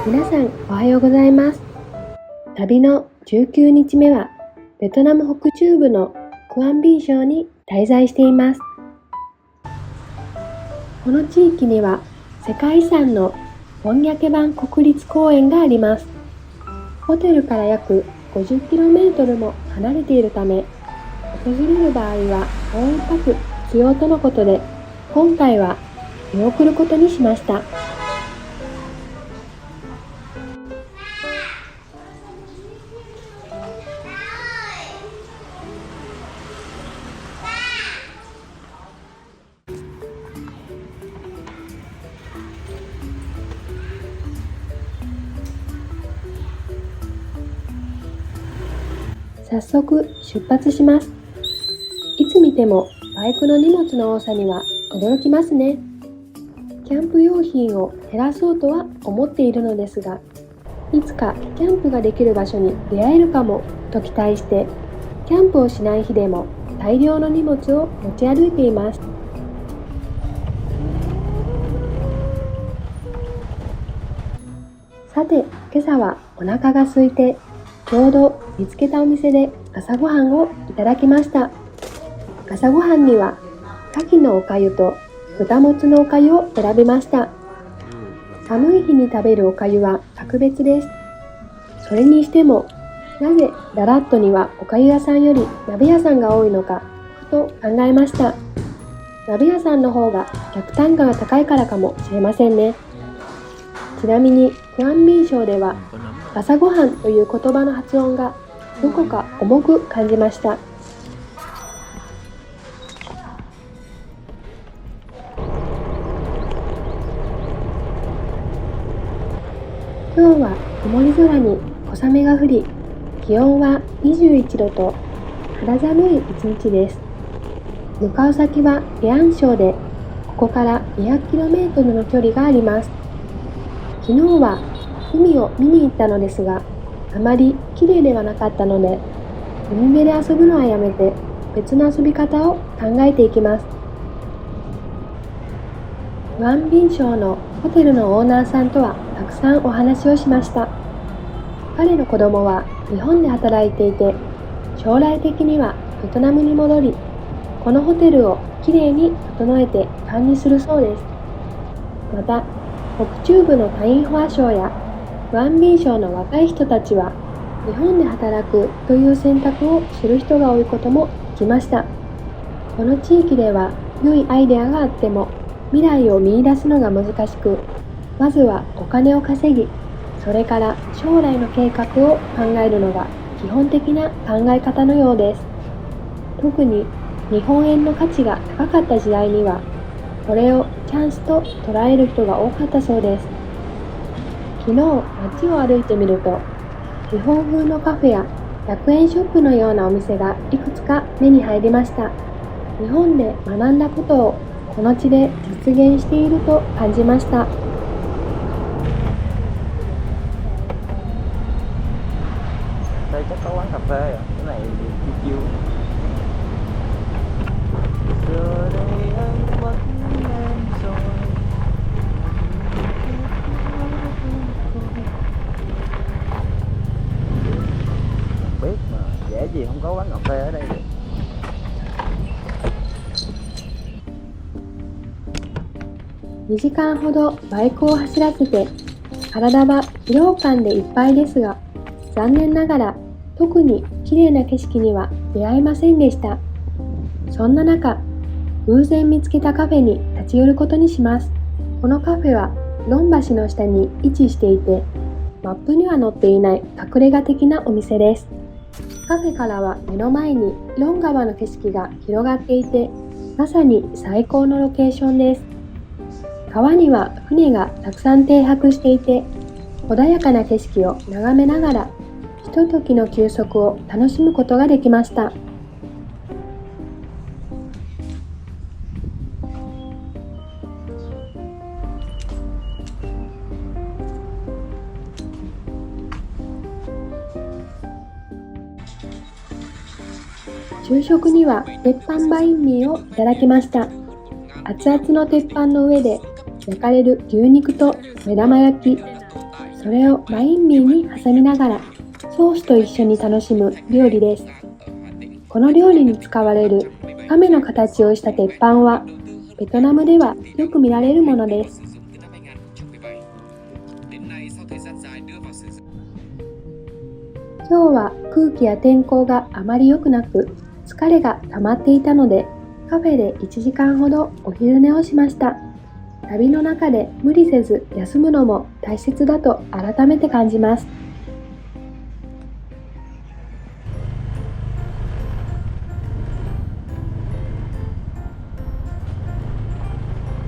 皆さんおはようございます。旅の19日目はベトナム北中部のクアンビン省に滞在しています。この地域には世界遺産のウォンニャケバン国立公園があります。ホテルから約 50km も離れているため、訪れる場合は応援パス必要とのことで、今回は見送ることにしました。早速出発します。いつ見てもバイクの荷物の多さには驚きますね。キャンプ用品を減らそうとは思っているのですが、いつかキャンプができる場所に出会えるかもと期待して、キャンプをしない日でも大量の荷物を持ち歩いています。さて、今朝はお腹が空いて、ちょうど見つけたお店で朝ごはんをいただきました。朝ごはんには牡蠣のおかゆと豚もつのおかゆを選びました。寒い日に食べるおかゆは格別です。それにしても、なぜダラットにはおかゆ屋さんより鍋屋さんが多いのかと考えました。鍋屋さんの方が客単価が高いからかもしれませんね。ちなみにクアンビン省では朝ごはんという言葉の発音がどこか重く感じました。今日は曇り空に小雨が降り、気温は21度と肌寒い一日です。向かう先はレアン省で、ここから 200km の距離があります。昨日は海を見に行ったのですが、あまり綺麗ではなかったので、海辺で遊ぶのはやめて別の遊び方を考えていきます。クアンビン省のホテルのオーナーさんとはたくさんお話をしました。彼の子供は日本で働いていて、将来的にはベトナムに戻り、このホテルをきれいに整えて管理するそうです。また、北中部のタインホア省やクアンビン省の若い人たちは、日本で働くという選択をする人が多いことも聞きました。この地域では良いアイデアがあっても未来を見出すのが難しく、まずはお金を稼ぎ、それから将来の計画を考えるのが基本的な考え方のようです。特に日本円の価値が高かった時代には、これをチャンスと捉える人が多かったそうです。昨日街を歩いてみると、日本風のカフェや100円ショップのようなお店がいくつか目に入りました。日本で学んだことをこの地で実現していると感じました。Đây chắc có quán cà phê à, cái này chiêu chiêu. Giờ đây anh mất em rồi. Không biết mà dễ gì không có quán cà phê ở đây được. 2時間ほどバイクを走らせて、体は疲労感でいっぱいですが、残念ながら特に綺麗な景色には出会えませんでした。そんな中、偶然見つけたカフェに立ち寄ることにします。このカフェはロン橋の下に位置していて、マップには載っていない隠れ家的なお店です。カフェからは目の前にロン川の景色が広がっていて、まさに最高のロケーションです。川には船がたくさん停泊していて、穏やかな景色を眺めながら、ひとときの休息を楽しむことができました。昼食には鉄板バインミーをいただきました。熱々の鉄板の上で焼かれる牛肉と目玉焼き、それをバインミーに挟みながらソースと一緒に楽しむ料理です。この料理に使われる亀の形をした鉄板はベトナムではよく見られるものです。今日は空気や天候があまり良くなく疲れが溜まっていたのでカフェで1時間ほどお昼寝をしました。旅の中で無理せず休むのも大切だと改めて感じます。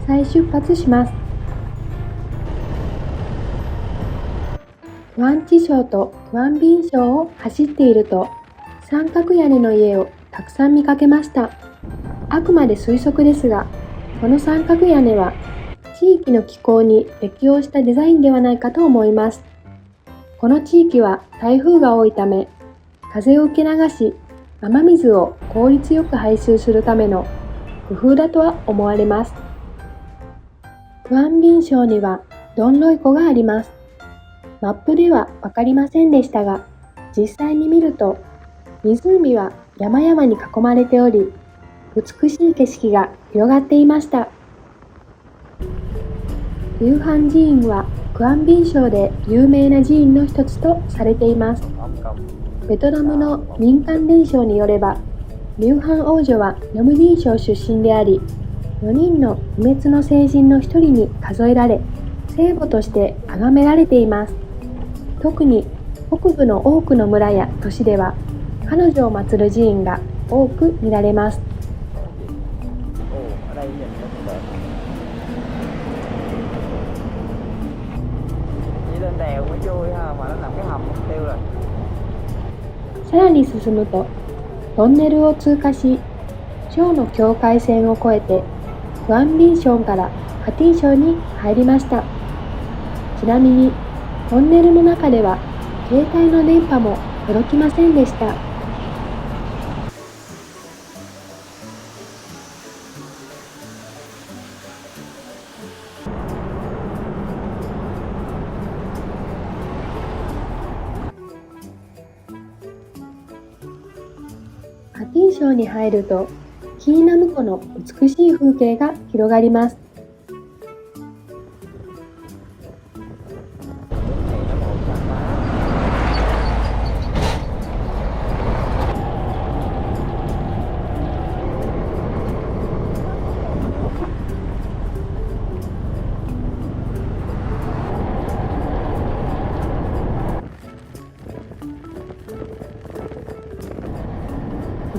再出発します。トゥアンチ省とトゥアンビン省を走っていると三角屋根の家をたくさん見かけました。あくまで推測ですが、この三角屋根は地域の気候に適応したデザインではないかと思います。この地域は台風が多いため、風を受け流し、雨水を効率よく排水するための工夫だとは思われます。トゥアンビン省にはドンロイ湖があります。マップではわかりませんでしたが、実際に見ると湖は山々に囲まれており、美しい景色が広がっていました。リューハン寺院はクアンビン省で有名な寺院の一つとされています。ベトナムの民間伝承によれば、リューハン王女はノムディン省出身であり、4人の不滅の聖人の一人に数えられ、聖母として崇められています。特に北部の多くの村や都市では、彼女を祀る寺院が多く見られます。さらに進むと、トンネルを通過し、省の境界線を越えて、クアンビン省からハティン省に入りました。ちなみに、トンネルの中では、携帯の電波も届きませんでした。ハティン省に入ると、キーナム湖の美しい風景が広がります。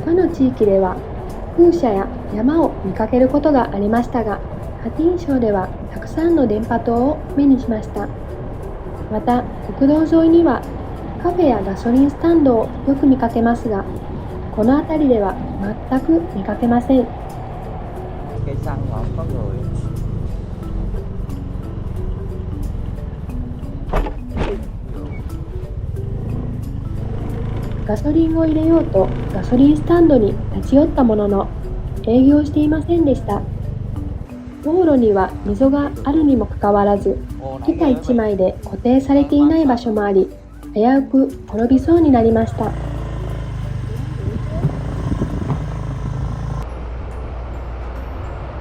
他の地域では風車や山を見かけることがありましたが、ハティン省ではたくさんの電波塔を目にしました。また国道沿いにはカフェやガソリンスタンドをよく見かけますが、この辺りでは全く見かけません。ガソリンを入れようとガソリンスタンドに立ち寄ったものの営業していませんでした。道路には溝があるにもかかわらず、板1枚で固定されていない場所もあり、危うく転びそうになりました。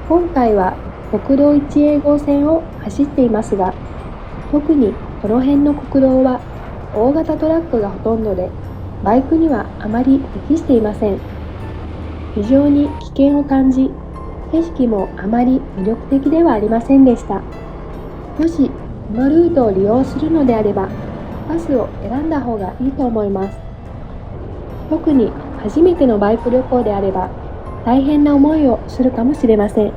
今回は国道1号線を走っていますが、特にこの辺の国道は大型トラックがほとんどで、バイクにはあまり適していません。非常に危険を感じ、景色もあまり魅力的ではありませんでした。もしこのルートを利用するのであれば、バスを選んだ方がいいと思います。特に初めてのバイク旅行であれば、大変な思いをするかもしれません。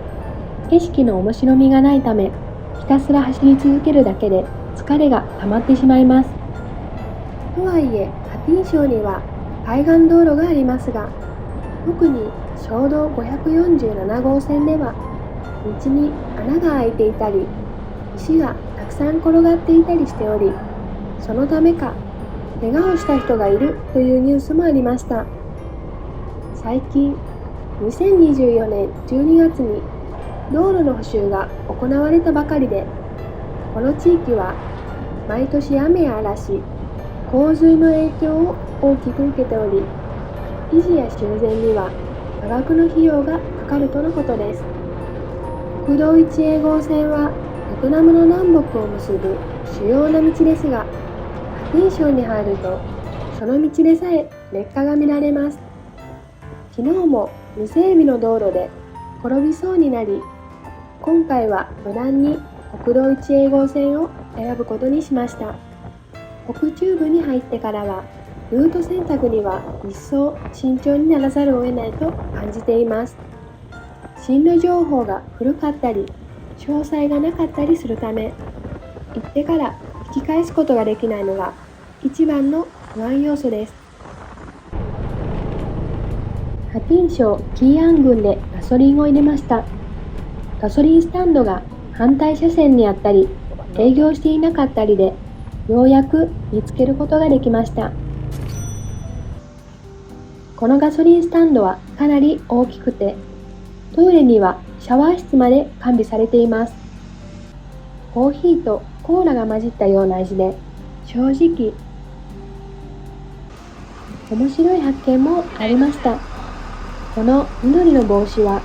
景色の面白みがないため、ひたすら走り続けるだけで疲れが溜まってしまいます。とはいえ、ハティン省には海岸道路がありますが、特に省道547号線では道に穴が開いていたり、石がたくさん転がっていたりしており、そのためか怪我をした人がいるというニュースもありました。最近2024年12月に道路の補修が行われたばかりで、この地域は毎年雨や嵐、洪水の影響を大きく受けており、維持や修繕には多額の費用がかかるとのことです。国道1号線はベトナムの南北を結ぶ主要な道ですが、ハティン省に入るとその道でさえ劣化が見られます。昨日も未整備の道路で転びそうになり、今回は無難に国道1号線を選ぶことにしました。北中部に入ってからはルート選択には一層慎重にならざるを得ないと感じています。進路情報が古かったり詳細がなかったりするため、行ってから引き返すことができないのが一番の不安要素です。ハティン省キーアン郡でガソリンを入れました。ガソリンスタンドが反対車線にあったり営業していなかったりで、ようやく見つけることができました。このガソリンスタンドはかなり大きくて、トイレにはシャワー室まで完備されています。コーヒーとコーラが混じったような味で、正直面白い発見もありました。この緑の帽子は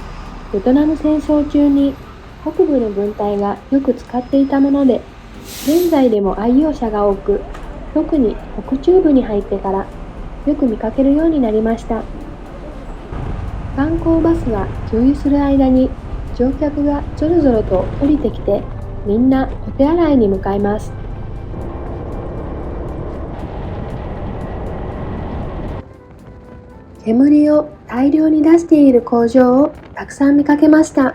ベトナム戦争中に北部の軍隊がよく使っていたもので、現在でも愛用者が多く、特に北中部に入ってからよく見かけるようになりました。観光バスが給油する間に乗客がぞろぞろと降りてきて、みんなお手洗いに向かいます。煙を大量に出している工場をたくさん見かけました。ハ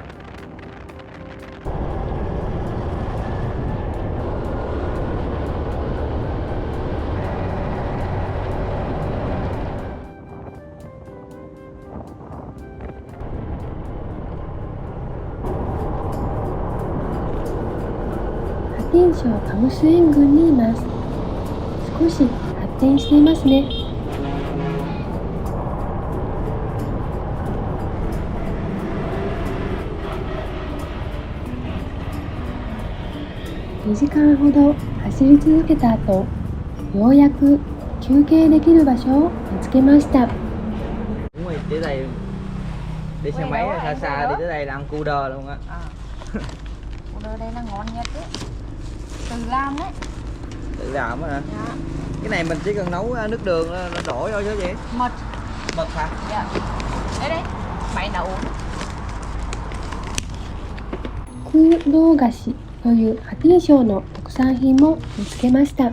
ティン省カムスエン郡にいます。少し発展していますね。2時間ほど走り続けた後、ようやく休憩できる場所を見つけました。Đúng rồi, tới đây đi xe máy xa xa đi tới đây là ăn cu đơ luôn á. Cu đơ đây là ngon nhất đấy. Tự làm đấy. Tự làm á hả? Dạ. Cái này mình chỉ cần nấu nước đường nó đổ thôi chứ gì? Mật. Mật hả? Dạ. Đây đây, máy nấu. 空洞菓子というハティン省の特産品も見つけました。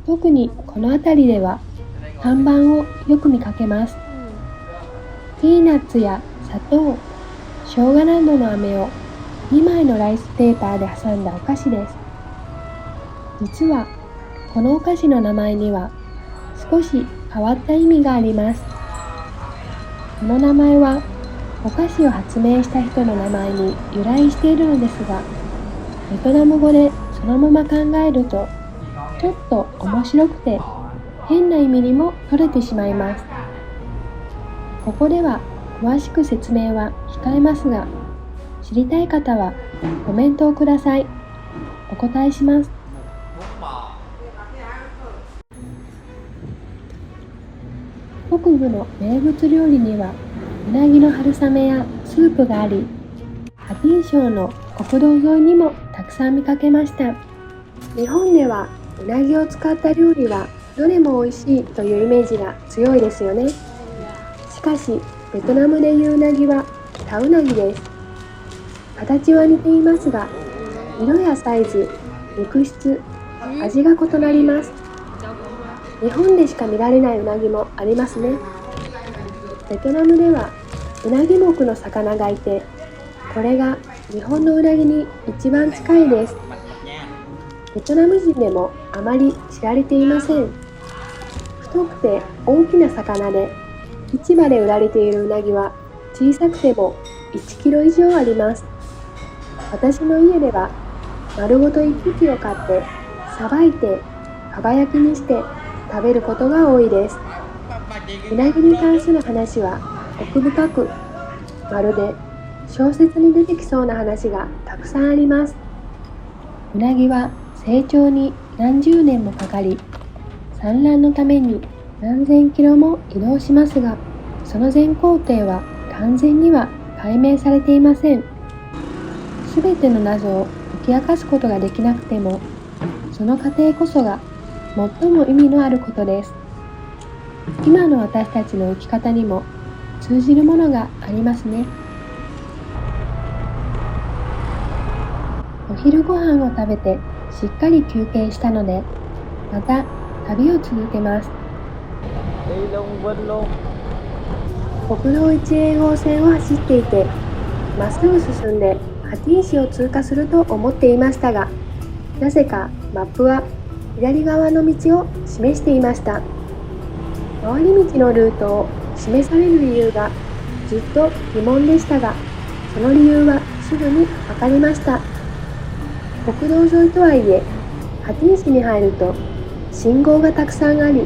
特にこの辺りでは看板をよく見かけます。ピーナッツや砂糖、生姜などの飴を2枚のライスペーパーで挟んだお菓子です。実はこのお菓子の名前には少し変わった意味があります。この名前はお菓子を発明した人の名前に由来しているのですが、ベトナム語でそのまま考えるとちょっと面白くて変な意味にも取れてしまいます。ここでは詳しく説明は控えますが、知りたい方はコメントをください。お答えします。北部の名物料理にはうなぎの春雨やスープがあり、ハティン省の国道沿いにもたくさん見かけました。日本ではうなぎを使った料理はどれも美味しいというイメージが強いですよね。しかしベトナムでいううなぎはタウナギです。形は似ていますが、色やサイズ、肉質、味が異なります。日本でしか見られないうなぎもありますね。ベトナムではうなぎ目の魚がいて、これが日本のうなぎに一番近いです。ベトナム人でもあまり知られていません。太くて大きな魚で、市場で売られているうなぎは小さくても1キロ以上あります。私の家では丸ごと1匹を買ってさばいてかば焼きにして食べることが多いです。うなぎに関する話は奥深く、まるで小説に出てきそうな話がたくさんあります。うなぎは成長に何十年もかかり、産卵のために何千キロも移動しますが、その全工程は完全には解明されていません。すべての謎を解き明かすことができなくても、その過程こそが最も意味のあることです。今の私たちの生き方にも通じるものがありますね。お昼ご飯を食べてしっかり休憩したので、また旅を続けます。 Đi lung vinh luôn. 国道1号線を走っていて、まっすぐ進んでハティン市を通過すると思っていましたが、なぜかマップは左側の道を示していました。回り道のルートを示される理由がずっと疑問でしたが、その理由はすぐに分かりました。国道沿いとはいえ、ハティン市に入ると信号がたくさんあり、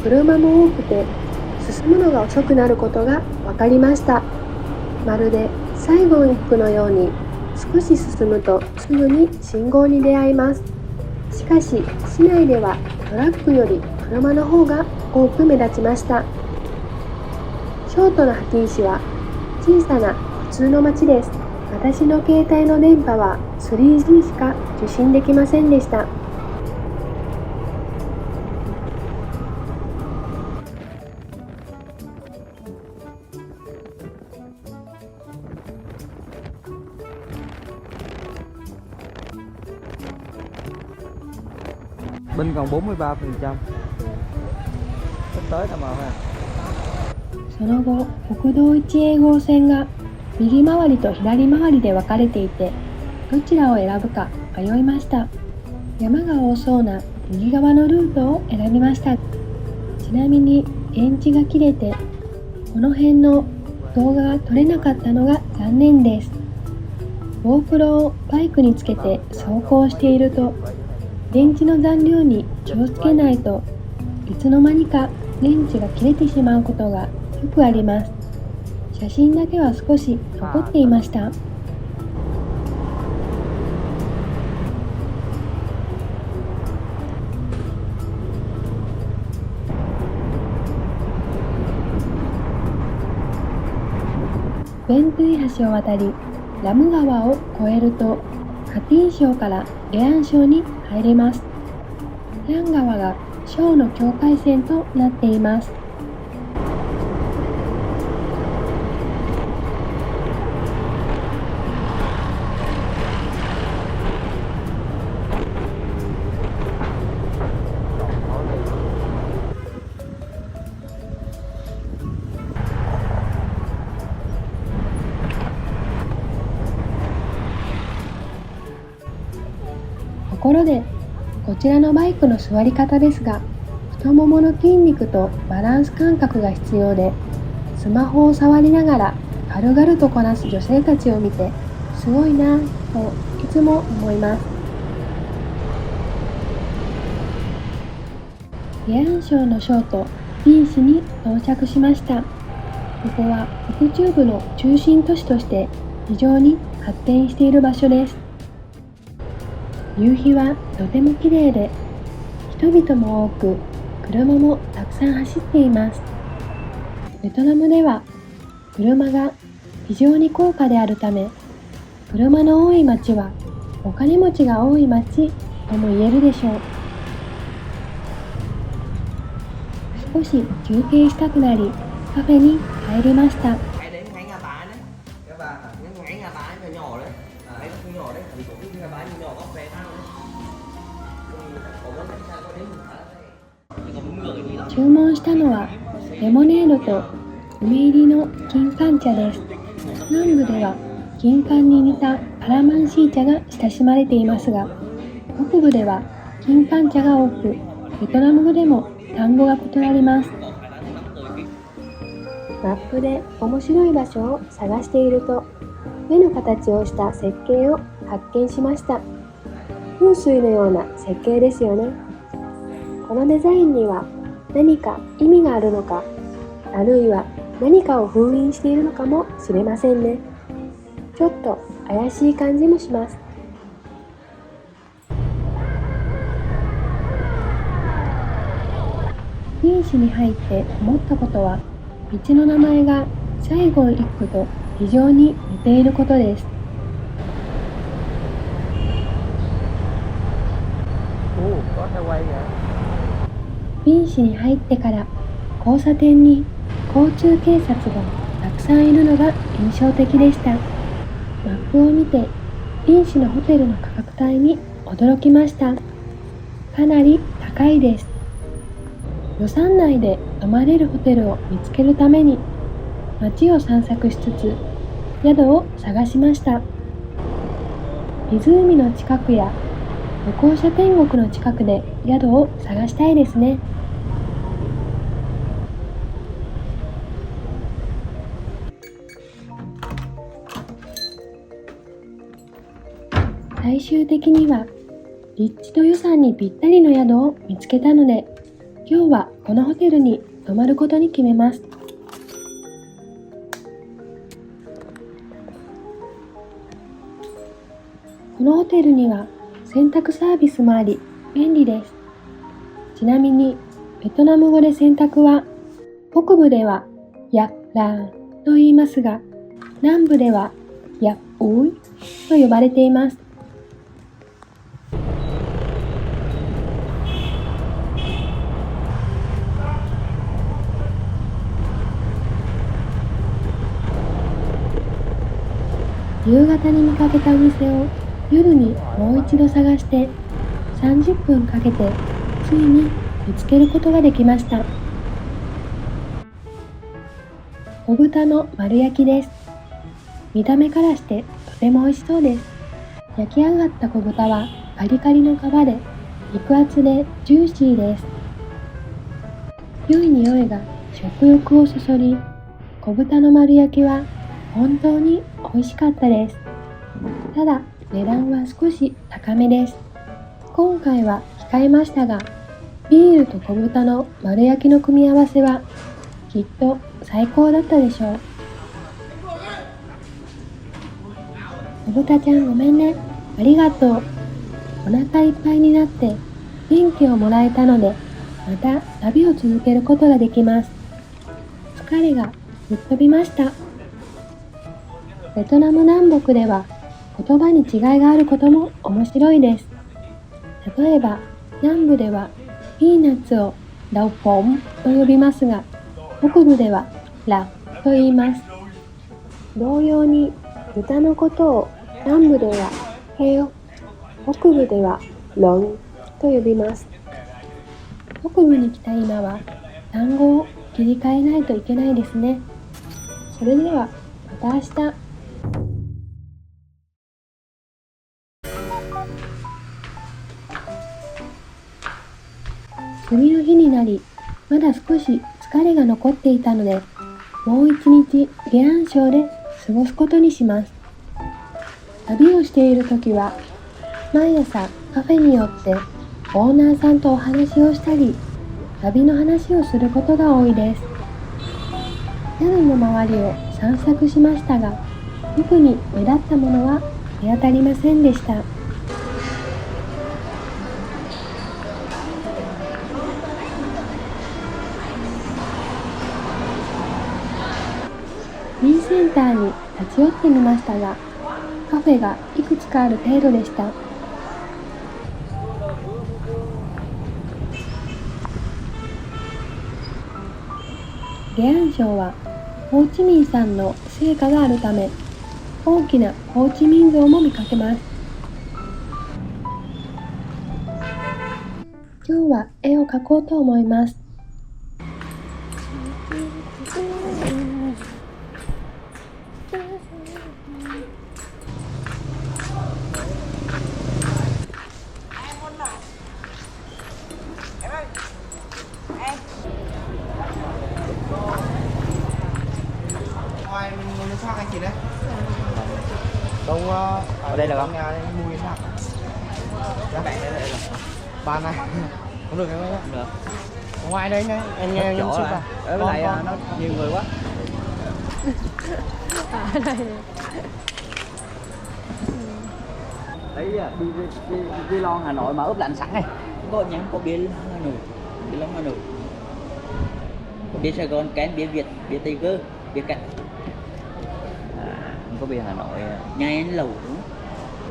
車も多くて進むのが遅くなることが分かりました。まるでサイゴン一区のように、少し進むとすぐに信号に出会います。しかし市内ではトラックより車の方が多く目立ちました。ショートのハティン市は小さな普通の町です。私の携帯の電波は 3G しか受信できませんでした。Binh còn 43%. Sắp tới tao màu ha. その後、国道1号線が右回りと左回りで分かれていて、どちらを選ぶか迷いました。山が多そうな右側のルートを選びました。ちなみに電池が切れて、この辺の動画が撮れなかったのが残念です。GoProをバイクにつけて走行していると、電池の残量に気をつけないといつの間にか電池が切れてしまうことがよくあります。写真だけは少し残っていました。ベントゥイ橋を渡り、ラム川を越えるとハティン省からレアン省に入ります。ラン川が省の境界線となっています。ところで、こちらのバイクの座り方ですが、太ももの筋肉とバランス感覚が必要で、スマホを触りながら軽々とこなす女性たちを見て、すごいなぁといつも思います。レアン省の省都ビー市に到着しました。ここは北中部の中心都市として非常に発展している場所です。夕日はとても綺麗で、人々も多く、車もたくさん走っています。ベトナムでは車が非常に高価であるため、車の多い町はお金持ちが多い町とも言えるでしょう。少し休憩したくなり、カフェに入りました。注文したのはレモネードと梅入りの金柑茶です。南部では金柑に似たカラマンシー茶が親しまれていますが、北部では金柑茶が多く、ベトナム語でも単語が異なります。マップで面白い場所を探していると、目の形をした設計を発見しました。風水のような設計ですよね。このデザインには何か意味があるのか、あるいは何かを封印しているのかもしれませんね。ちょっと怪しい感じもします。ビン市に入って思ったことは、道の名前がサイゴン一区と非常に似ていることです。Có xe quay kìa. ビン市に入ってから交差点に交通警察がたくさんいるのが印象的でした。マップを見てビン市のホテルの価格帯に驚きました。かなり高いです。予算内で泊まれるホテルを見つけるために街を散策しつつ宿を探しました。湖の近くや旅行者天国の近くで宿を探したいですね。最終的には立地と予算にぴったりの宿を見つけたので、今日はこのホテルに泊まることに決めます。このホテルには洗濯サービスもあり便利です。ちなみにベトナム語で洗濯は北部ではヤッラーと言いますが、南部ではヤッウイと呼ばれています。夕方に見かけたお店を夜にもう一度探して30分かけてついに見つけることができました。小豚の丸焼きです。見た目からしてとても美味しそうです。焼き上がった小豚はカリカリの皮で肉厚でジューシーです。良い匂いが食欲をそそり、小豚の丸焼きは本当に美味しかったです。ただ値段は少し高めです。今回は控えましたが、ビールと小豚の丸焼きの組み合わせはきっと最高だったでしょう。小豚ちゃんごめんね。ありがとう。お腹いっぱいになって元気をもらえたので、また旅を続けることができます。疲れが吹っ飛びました。ベトナム南北では言葉に違いがあることも面白いです。例えば南部ではピーナッツをラオポンと呼びますが、北部ではラと言います。同様に豚のことを南部ではヘオ、北部ではロンと呼びます。北部に来た今は単語を切り替えないといけないですね。それではまた明日。次の日になり、まだ少し疲れが残っていたので、もう一日ゲアン省で過ごすことにします。旅をしているときは、毎朝カフェに寄ってオーナーさんとお話をしたり、旅の話をすることが多いです。宿の周りを散策しましたが、特に目立ったものは見当たりませんでした。ビンセンターに立ち寄ってみましたが、カフェがいくつかある程度でした。ゲアン省はホーチミンさんの成果があるため、大きなホーチミン像も見かけます。今日は絵を描こうと思います。Ở đây được không? Nhà đây mùi nào? Các bạn đây được. Bàn này không được không? Được. Ở ngoài đây này, em nghe Chỗ xúc là. vào. Ở bên này nó nhiều người quá. Đấy đi Lon Hà Nội mà ướp lạnh sẵn này. Có nhắn có bia Hà Nội. Bia Lon Hà Nội. Bia Sài Gòn kén bia Việt, bia Tây Cơ, bia cạnh. Không có bia Hà Nội. Nhà anh lẩu,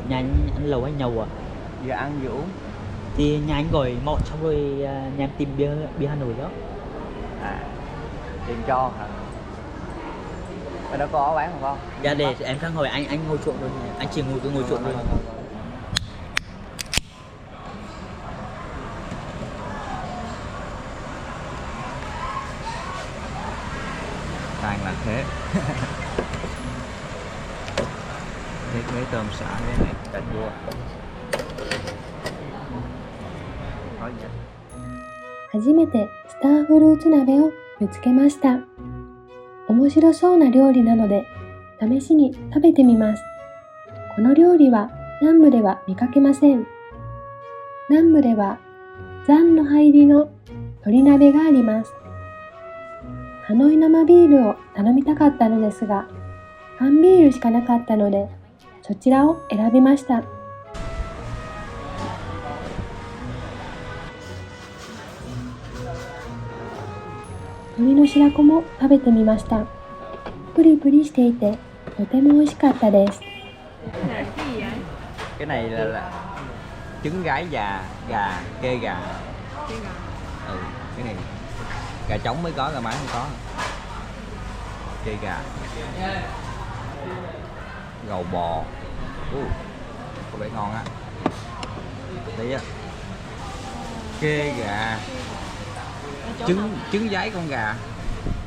nhà anh lẩu anh nhậu à? Giờ ăn vừa uống. Thì nhà anh gọi một xong rồi nhà em tìm bia Hà Nội đó. Tiền cho hả? Ở đó có bán không con? Dạ để em sang hỏi anh ngồi chuộng rồi, anh chỉ ngồi chuộng rồi. Toàn là thế. Thế tôm xả cái này cà chua. Có gì vậy? 初めてスターフルーツ鍋を見つけました。面白そうな料理なので試しに食べてみます。この料理は南部では見かけません。南部ではザンの入りの鶏鍋があります。ハノイ生ビールを頼みたかったのですが、缶ビールしかなかったのでそちらを選びました。鶏の白子も食べてみました。プリプリしていてとても美味しかったです。 Cái này là trứng gái già, gà, kê gà. Ừ, cái này gà trống mới có, gà mái không có. Kê gà. Gầu bò. Có vẻ ngon á. Đấy á. Kê gà. Trứng giấy con gà.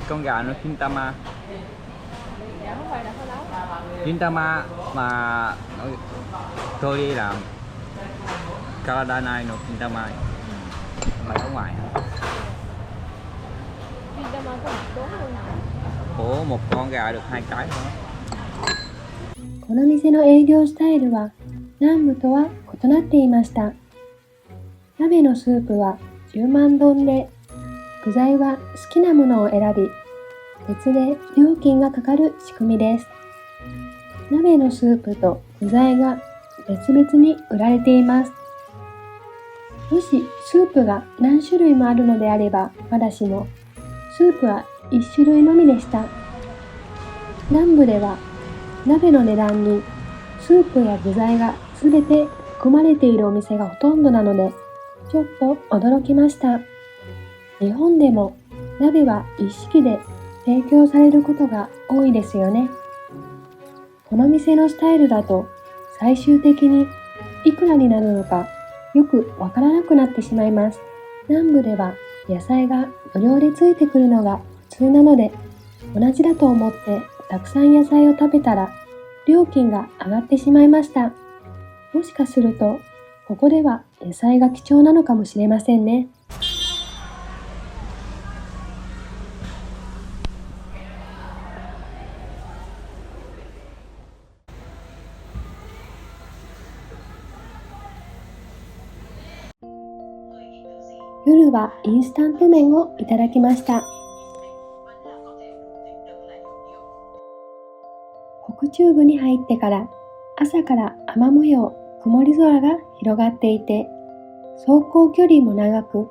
Con gà nó Kintama. Kintama mà tôi đi làm Canada này nó Kintama mà ở ngoài hả? Ủa một con gà được 2 cái thôi. この店の営業スタイルは南部とは異なっていました。鍋のスープは10万丼で、具材は好きなものを選び、別で料金がかかる仕組みです。鍋のスープと具材が別々に売られています。もしスープが何種類もあるのであればまだしも、スープは1種類のみでした。南部では鍋の値段にスープや具材がすべて含まれているお店がほとんどなので、ちょっと驚きました。日本でも鍋は一式で提供されることが多いですよね。この店のスタイルだと最終的にいくらになるのかよくわからなくなってしまいます。南部では野菜が無料でついてくるのが普通なので、同じだと思ってたくさん野菜を食べたら料金が上がってしまいました。もしかするとここでは野菜が貴重なのかもしれませんね。夜はインスタント麺をいただきました。北中部に入ってから朝から雨模様、曇り空が広がっていて、走行距離も長く、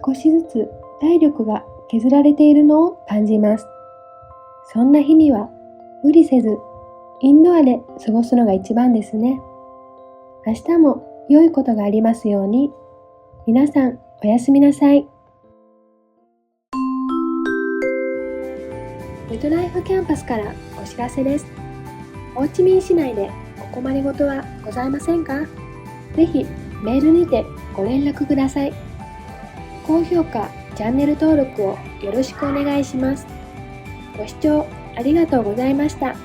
少しずつ体力が削られているのを感じます。そんな日には無理せずインドアで過ごすのが一番ですね。明日も良いことがありますように。皆さんおやすみなさい。ミッドライフキャンパスからお知らせです。ホーチミン市内でお困りごとはございませんか？ぜひメールにてご連絡ください。高評価、チャンネル登録をよろしくお願いします。ご視聴ありがとうございました。